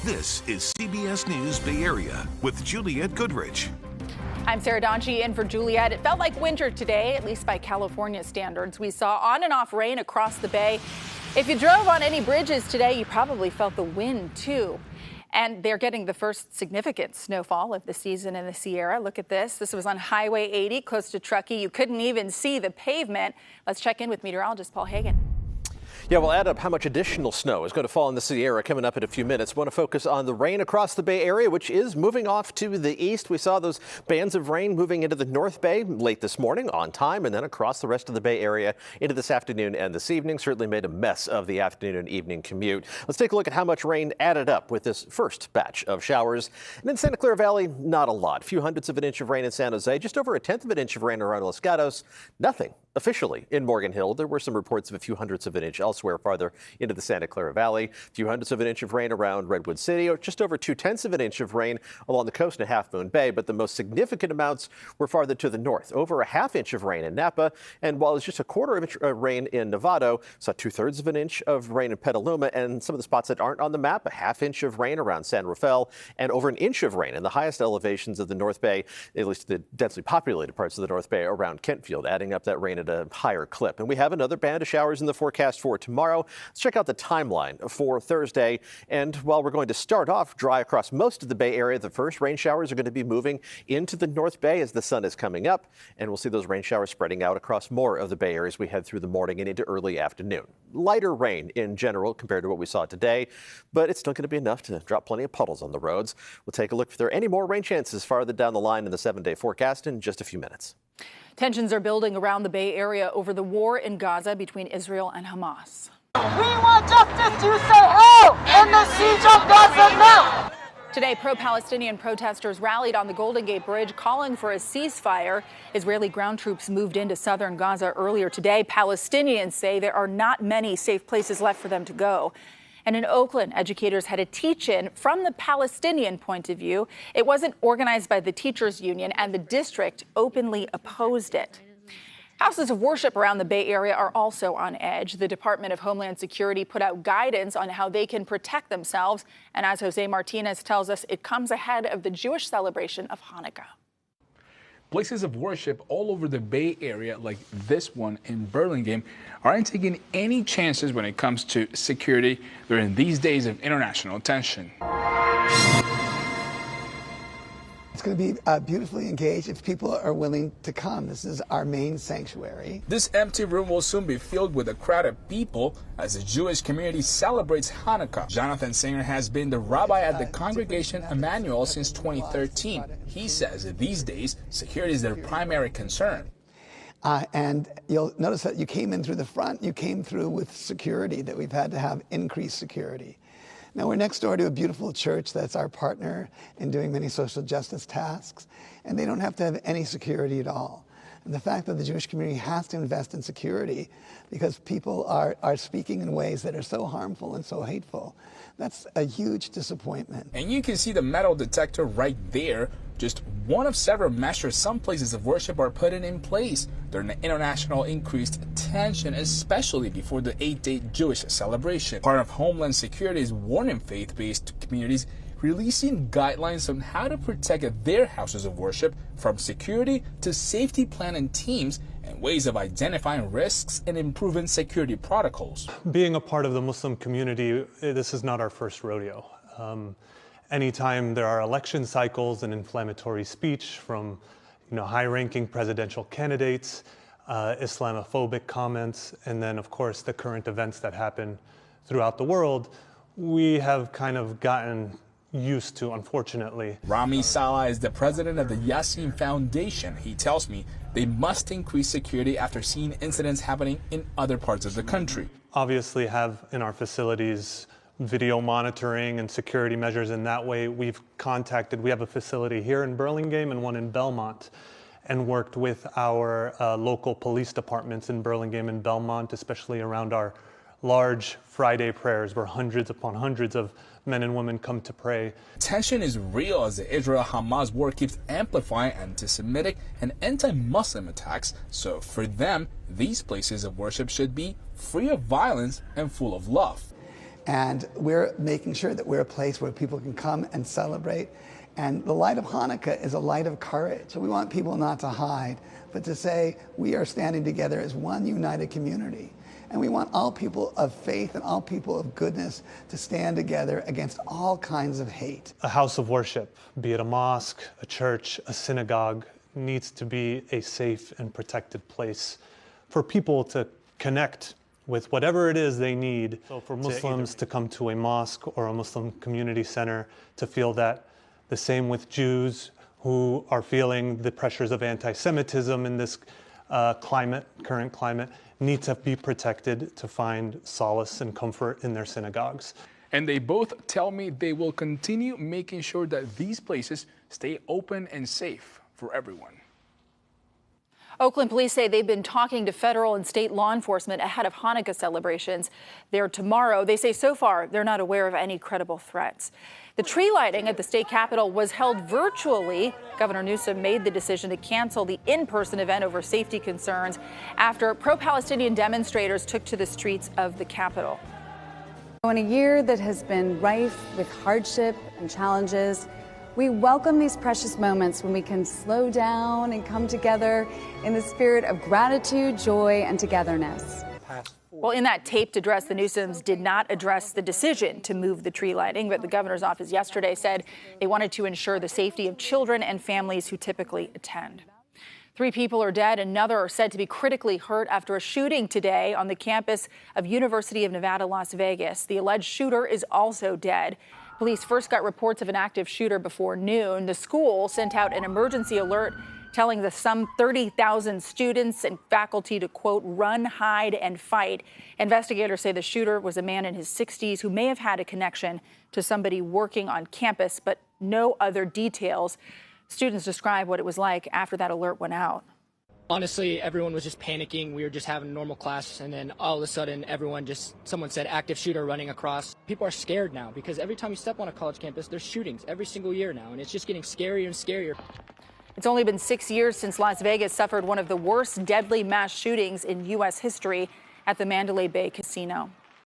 This is CBS News Bay Area with Juliette Goodrich. I'm Sarah Donchi in for Juliette. It felt like winter today, at least by California standards. We saw on and off rain across the bay. If you drove on any bridges today, you probably felt the wind too. And they're getting the first significant snowfall of the season in the Sierra. Look at this. This was on Highway 80 close to Truckee. You couldn't even see the pavement. Let's check in with meteorologist Paul Hagan. Yeah, we'll add up how much additional snow is going to fall in the Sierra coming up in a few minutes. Want to focus on the rain across the Bay Area, which is moving off to the east. We saw those bands of rain moving into the North Bay late this morning on time, and then across the rest of the Bay Area into this afternoon and this evening. Certainly made a mess of the afternoon and evening commute. Let's take a look at how much rain added up with this first batch of showers. And in Santa Clara Valley, not a lot. A few hundredths of an inch of rain in San Jose, just over a tenth of an inch of rain around Los Gatos. Nothing officially in Morgan Hill. There were some reports of a few hundredths of an inch elsewhere farther into the Santa Clara Valley. A few hundredths of an inch of rain around Redwood City, or just over 2/10 of an inch of rain along the coast in Half Moon Bay. But the most significant amounts were farther to the north, over a half inch of rain in Napa. And while it's just a quarter of an inch of rain in Novato, saw 2/3 of an inch of rain in Petaluma, and some of the spots that aren't on the map, a half inch of rain around San Rafael, and over an inch of rain in the highest elevations of the North Bay, at least the densely populated parts of the North Bay around Kentfield, adding up that rain at a higher clip. And we have another band of showers in the forecast for tomorrow. Let's check out the timeline for Thursday. And while we're going to start off dry across most of the Bay Area, the first rain showers are going to be moving into the North Bay as the sun is coming up. And we'll see those rain showers spreading out across more of the Bay Area as we head through the morning and into early afternoon. Lighter rain in general compared to what we saw today, but it's still going to be enough to drop plenty of puddles on the roads. We'll take a look if there are any more rain chances farther down the line in the 7-day forecast in just a few minutes. Tensions are building around the Bay Area over the war in Gaza between Israel and Hamas. We want justice to say hell in the siege of Gaza now! Today, pro-Palestinian protesters rallied on the Golden Gate Bridge calling for a ceasefire. Israeli ground troops moved into southern Gaza earlier today. Palestinians say there are not many safe places left for them to go. And in Oakland, educators had a teach-in from the Palestinian point of view. It wasn't organized by the teachers union, and the district openly opposed it. Houses of worship around the Bay Area are also on edge. The Department of Homeland Security put out guidance on how they can protect themselves. And as Jose Martinez tells us, it comes ahead of the Jewish celebration of Hanukkah. Places of worship all over the Bay Area, like this one in Burlingame, aren't taking any chances when it comes to security during these days of international tension. It's going to be beautifully engaged if people are willing to come. This is our main sanctuary. This empty room will soon be filled with a crowd of people as the Jewish community celebrates Hanukkah. Jonathan Singer has been the rabbi at the Congregation Emmanuel since 2013. He says that these days, security is their primary concern. And you'll notice that you came in through the front, you came through with security, that we've had to have increased security. Now, we're next door to a beautiful church that's our partner in doing many social justice tasks, and they don't have to have any security at all. And the fact that the Jewish community has to invest in security because people are speaking in ways that are so harmful and so hateful, that's a huge disappointment. And you can see the metal detector right there, just one of several measures some places of worship are putting in place during the international increased tension, especially before the 8-day Jewish celebration. Part of Homeland Security is warning faith-based communities, releasing guidelines on how to protect their houses of worship from security to safety planning teams and ways of identifying risks and improving security protocols. Being a part of the Muslim community, this is not our first rodeo. Anytime there are election cycles and inflammatory speech from high-ranking presidential candidates, Islamophobic comments, and then, of course, the current events that happen throughout the world, we have kind of gotten used to, unfortunately. Rami Salah is the president of the Yassin Foundation. He tells me they must increase security after seeing incidents happening in other parts of the country. Obviously have in our facilities video monitoring and security measures in that way. We have a facility here in Burlingame and one in Belmont, and worked with our local police departments in Burlingame and Belmont, especially around our large Friday prayers where hundreds upon hundreds of men and women come to pray. Tension is real as the Israel-Hamas war keeps amplifying anti-Semitic and anti-Muslim attacks. So for them, these places of worship should be free of violence and full of love. And we're making sure that we're a place where people can come and celebrate. And the light of Hanukkah is a light of courage. So we want people not to hide, but to say we are standing together as one united community. And we want all people of faith and all people of goodness to stand together against all kinds of hate. A house of worship, be it a mosque, a church, a synagogue, needs to be a safe and protected place for people to connect with whatever it is they need. So for Muslims to come to a mosque or a Muslim community center to feel that, the same with Jews who are feeling the pressures of anti-Semitism in this current climate, need to be protected to find solace and comfort in their synagogues. And they both tell me they will continue making sure that these places stay open and safe for everyone. Oakland police say they've been talking to federal and state law enforcement ahead of Hanukkah celebrations there tomorrow. They say so far they're not aware of any credible threats. The tree lighting at the state capitol was held virtually. Governor Newsom made the decision to cancel the in-person event over safety concerns after pro-Palestinian demonstrators took to the streets of the Capitol. In a year that has been rife with hardship and challenges, we welcome these precious moments when we can slow down and come together in the spirit of gratitude, joy, and togetherness. Well, in that taped address, the Newsoms did not address the decision to move the tree lighting, but the governor's office yesterday said they wanted to ensure the safety of children and families who typically attend. 3 people are dead. Another are said to be critically hurt after a shooting today on the campus of University of Nevada, Las Vegas. The alleged shooter is also dead. Police first got reports of an active shooter before noon. The school sent out an emergency alert telling the some 30,000 students and faculty to, quote, run, hide, and fight. Investigators say the shooter was a man in his 60s who may have had a connection to somebody working on campus, but no other details. Students describe what it was like after that alert went out. Honestly, everyone was just panicking. We were just having a normal class, and then all of a sudden, someone said active shooter running across. People are scared now because every time you step on a college campus, there's shootings every single year now, and it's just getting scarier and scarier. It's only been 6 years since Las Vegas suffered one of the worst deadly mass shootings in U.S. history at the Mandalay Bay Casino.